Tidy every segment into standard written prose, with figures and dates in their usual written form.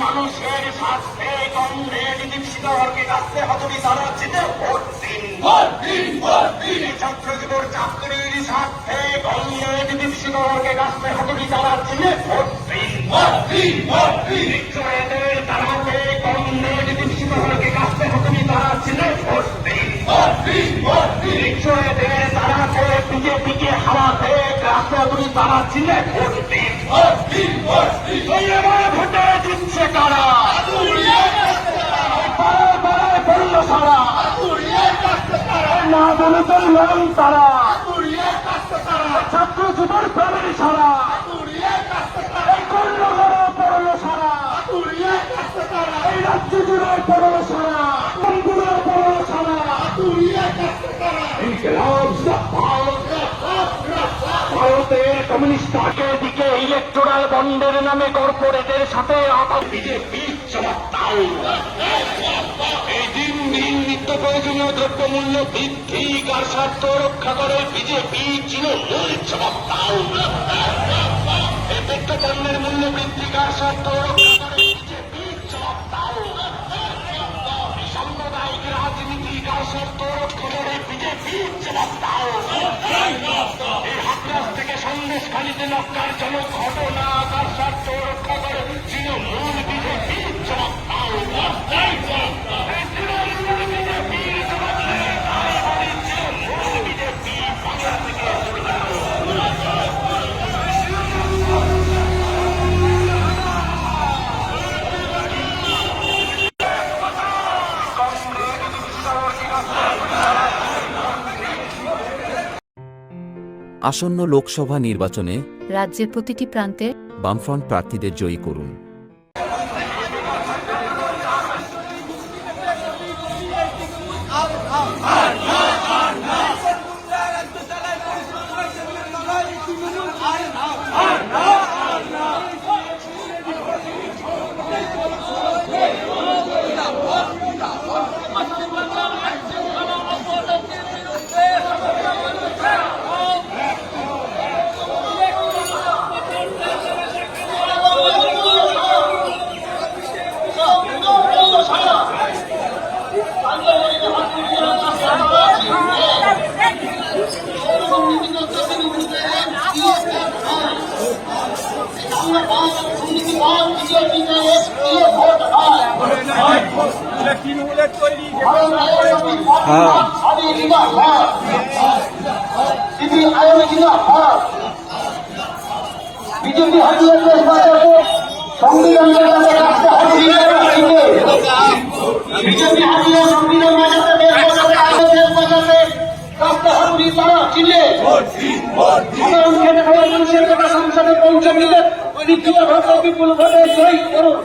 মানুষের স্বার্থে কমরেড দীক্ষিত হরকে কাছে হতনি তারা জিতে ভোট দিন। ছাত্র যুবর চাকরির স্বার্থে কমরেড দীক্ষিত হরকে কাছে হতনি তারা জিতে ভোট দিন। বিক্রয়ের তারাতে কমরেড দীক্ষিত হরকে কাছে হতনি তারা জিতে ভোট দিন। বিক্রয়ের তারাতে বিজেপিকে হারাতে কাছে হতনি তারা জিতে ভোট দিন। ভোটে দিচ্ছে কারা বলল সারা না বলে বললাম তারা ছাত্র যুবর প্রাণের সারা করল সারা পড়ল সারা এই রাজ্য জুড়ে পড়ল সারা বন্ধুরা পড়ল সারা ভারতের কমিউনিস্ট পার্টির দিকে ইলেকটোরাল বন্ডের নামে কর্পোরেটের সাথে বিজেপি এই দিন দিন নিত্য প্রয়োজনীয় দ্রব্যমূল্য বৃদ্ধি কার স্বার্থ রক্ষা করে বিজেপি তৃণমূল জবাবদাও। এই পেট্রোপণ্যের মূল্য বৃদ্ধি কার স্বার্থ রক্ষা করে বিজেপি জবাবদাও। সাম্প্রদায়িক রাজনীতি কার স্বার্থ রক্ষা করে বিজেপি জবাবদাও। এই হাতরাস থেকে সন্দেশখালীতে নক্কারজনক ঘটনা কার স্বার্থ রক্ষা করে তৃণমূল বিজেপি জবাবদাও। আসন্ন লোকসভা নির্বাচনে রাজ্যের প্রতিটি প্রান্তে বামফ্রন্ট প্রার্থীদের জয়ী করুন। বিজেপি হারিয়ে দেশ বাঁচাতে সংবিধান বিজেপি হারিয়ে সংবিধান বাঁচাতে দেশ বাঁচাতে রাস্তা হাতুড়ি তারা চিনলে সাধারণ খেটে খাওয়া মানুষের কথা সংসদে পৌঁছে দিলে দ্বিতীয় ভোটে বিপুল ভোটে জয়ী করুন।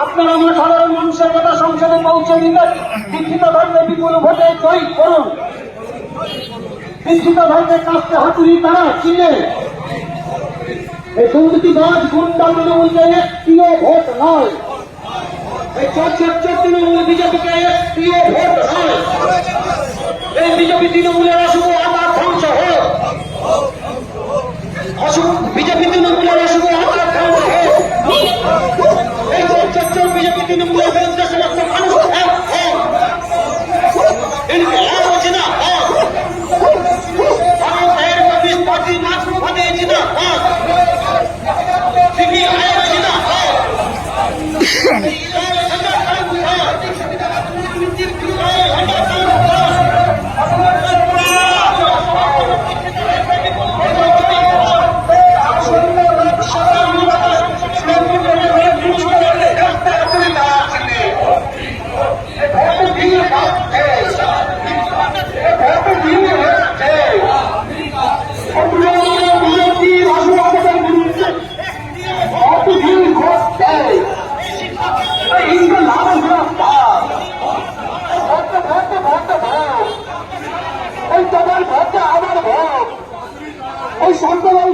আপনারা আমার সাধারণ মানুষের কথা সংসদে পৌঁছে দিলেন দীক্ষিত ধর্মে বিপুল ভোটে জয়ী করুন। দীক্ষিত ধর্মের কাছে হাতুড়ি তারা চিনলে এই দুর্নীতিবাজ গুন্ডা তৃণমূলকে একটিও ভোট নয়। এই চর্চার তৃণমূল বিজেপিকে একটিও ভোট নয়। এই বিজেপি তৃণমূলের অশুভ আবার ধ্বংস হোক। বিজেপি তৃণমূলের অশুভ আবার ধ্বংস হোক। এই চর্চার বিজেপি তৃণমূলের বিরুদ্ধে সমস্ত মানুষ আলোচনা ভারতের কমিউনিস্ট পার্টি মাঝপথে জিনা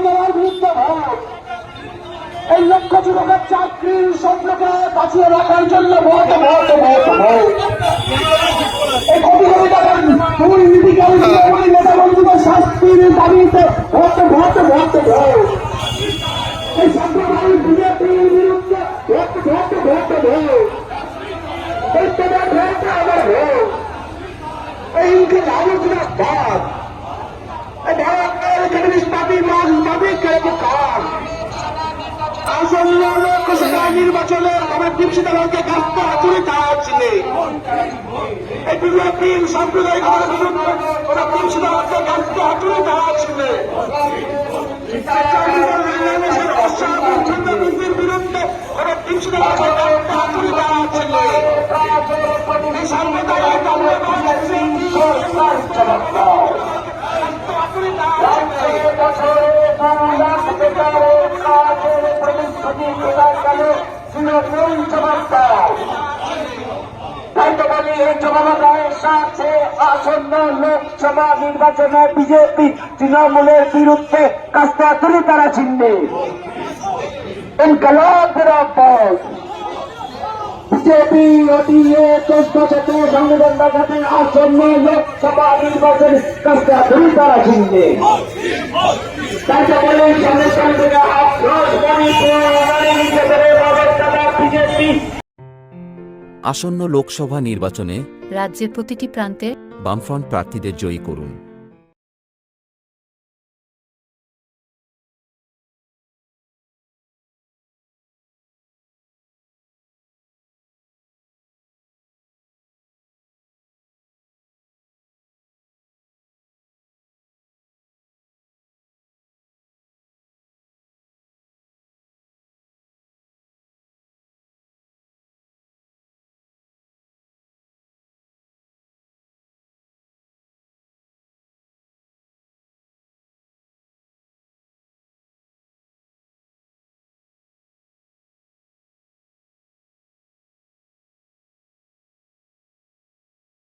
নেওয়ার বিরুদ্ধে ভোট, এই লক্ষ্য যুবকের চাকরির স্বপ্নকে বাঁচিয়ে রাখার জন্য ভোট ভোট ভোট ভোট। এই কোটি কোটি টাকার দুর্নীতিকারী তৃণমূলী নেতা বন্ধুদের শাস্তির দাবিতে ভোট ভোট ভোট ভোট। এই সাম্প্রদায়িক বিজেপির বিরুদ্ধে ভোট ভোট ভোট ভোট। এই তোমার ভোট আমার ভোট। এই ইনকিলাবুর বাদ এই ভারতের কমিউনিস্ট পার্টি মালিকের মুখার আসন্ন লোকসভা নির্বাচনে আমার দীপশিতাকে কাস্ত হাতুড়ি চাচ্ছিলে এই বিজেপির সাম্প্রদায়িক ওরা দীপশিতাকে কাস্ত হাতুড়ি চাচ্ছিলে অসাধুর বিরুদ্ধে ওরা দীপশিতাকে কাস্ত হাতুড়ি চাচ্ছিলে এই সাম্প্রদায়িক সাথে আসন্ন লোকসভা নির্বাচনে বিজেপি তৃণমূলের বিরুদ্ধে কাস্তে তুলে তারা চিনবে ইনকলাবের পথ বিজেপি অধীনে 14শত সংবিধান বাঁচাতে আসন্ন লোকসভা নির্বাচনে কাস্তে তুলে তারা চিনবে। তাকে বলে সংবিধান থেকে বিজেপি আসন্ন লোকসভা নির্বাচনে রাজ্যের প্রতিটি প্রান্তের বামফ্রন্ট প্রার্থীদের জয়ী করুন।